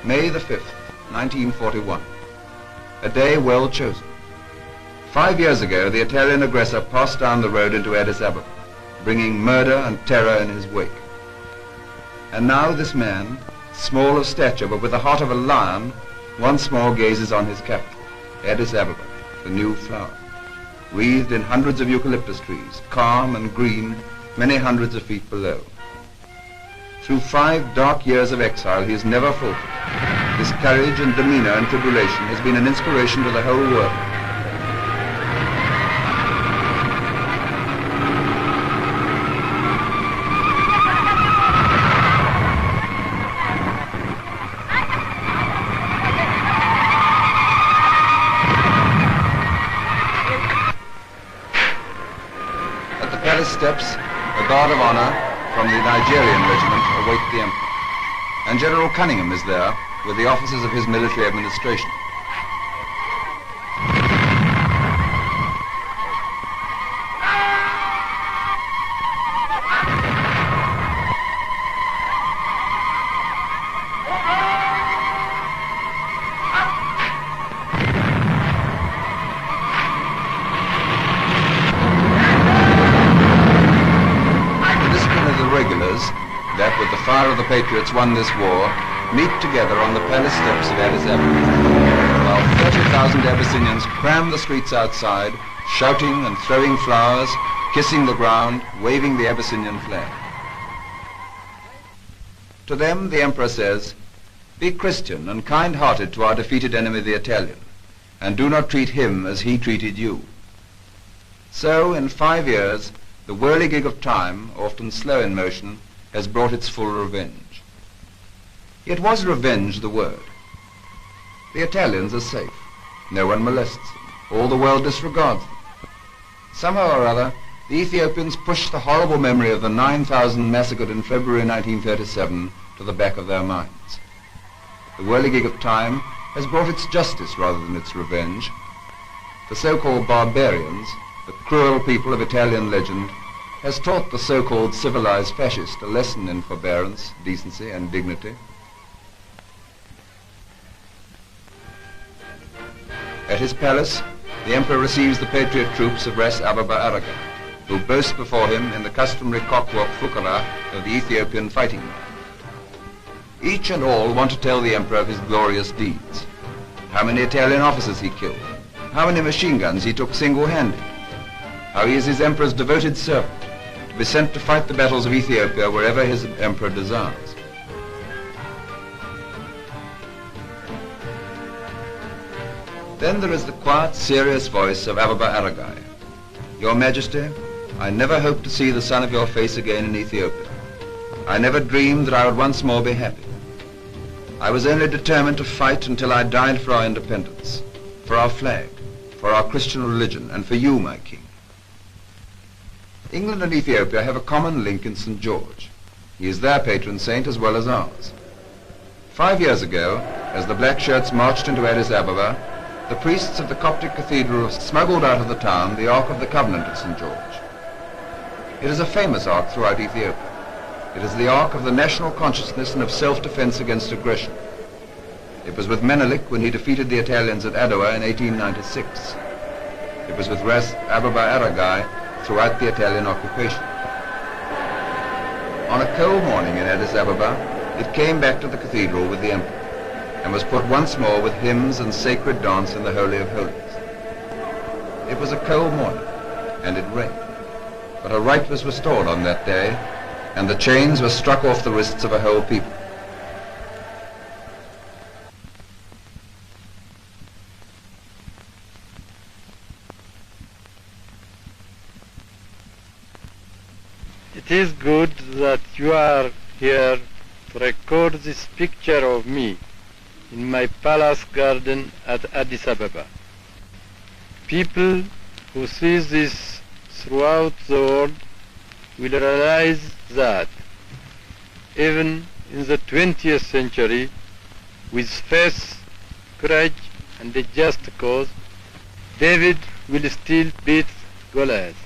May the 5th, 1941. A day well chosen. 5 years ago, the Italian aggressor passed down the road into Addis Ababa, bringing murder and terror in his wake. And now this man, small of stature but with the heart of a lion, once more gazes on his capital, Addis Ababa, the new flower, wreathed in hundreds of eucalyptus trees, calm and green, many hundreds of feet below. Through 5 dark years of exile, he has never faltered. His courage and demeanor in tribulation has been an inspiration to the whole world. At the palace steps, a guard of honor from the Nigerian regiment await the emperor. And General Cunningham is there with the officers of his military administration. Regulars that, with the fire of the patriots, won this war, meet together on the palace steps of Addis Ababa, while 30,000 Abyssinians cram the streets outside, shouting and throwing flowers, kissing the ground, waving the Abyssinian flag. To them, the emperor says, "Be Christian and kind-hearted to our defeated enemy, the Italian, and do not treat him as he treated you." So, in 5 years, the whirligig of time, often slow in motion, has brought its full revenge. Yet was revenge the word? The Italians are safe. No one molests them. All the world disregards them. Somehow or other, the Ethiopians push the horrible memory of the 9,000 massacred in February 1937 to the back of their minds. The whirligig of time has brought its justice rather than its revenge. The so-called barbarians, the cruel people of Italian legend, has taught the so-called civilized fascist a lesson in forbearance, decency, and dignity. At his palace, the emperor receives the patriot troops of Ras Ababa Araga, who boast before him in the customary cockwork fukara of the Ethiopian fighting man. Each and all want to tell the emperor of his glorious deeds, how many Italian officers he killed, how many machine guns he took single-handed, how he is his emperor's devoted servant, to be sent to fight the battles of Ethiopia wherever his emperor desires. Then there is the quiet, serious voice of Ababa Aragai. "Your Majesty, I never hoped to see the sun of your face again in Ethiopia. I never dreamed that I would once more be happy. I was only determined to fight until I died for our independence, for our flag, for our Christian religion, and for you, my king." England and Ethiopia have a common link in St. George. He is their patron saint as well as ours. 5 years ago, as the black shirts marched into Addis Ababa, the priests of the Coptic cathedral smuggled out of the town the Ark of the Covenant of St. George. It is a famous ark throughout Ethiopia. It is the ark of the national consciousness and of self-defense against aggression. It was with Menelik when he defeated the Italians at Adwa in 1896. It was with Ras Ababa Aragai throughout the Italian occupation. On a cold morning in Addis Ababa, it came back to the cathedral with the emperor and was put once more with hymns and sacred dance in the Holy of Holies. It was a cold morning, and it rained, but a right was restored on that day, and the chains were struck off the wrists of a whole people. It is good that you are here to record this picture of me in my palace garden at Addis Ababa. People who see this throughout the world will realize that even in the 20th century, with faith, courage, and a just cause, David will still beat Goliath.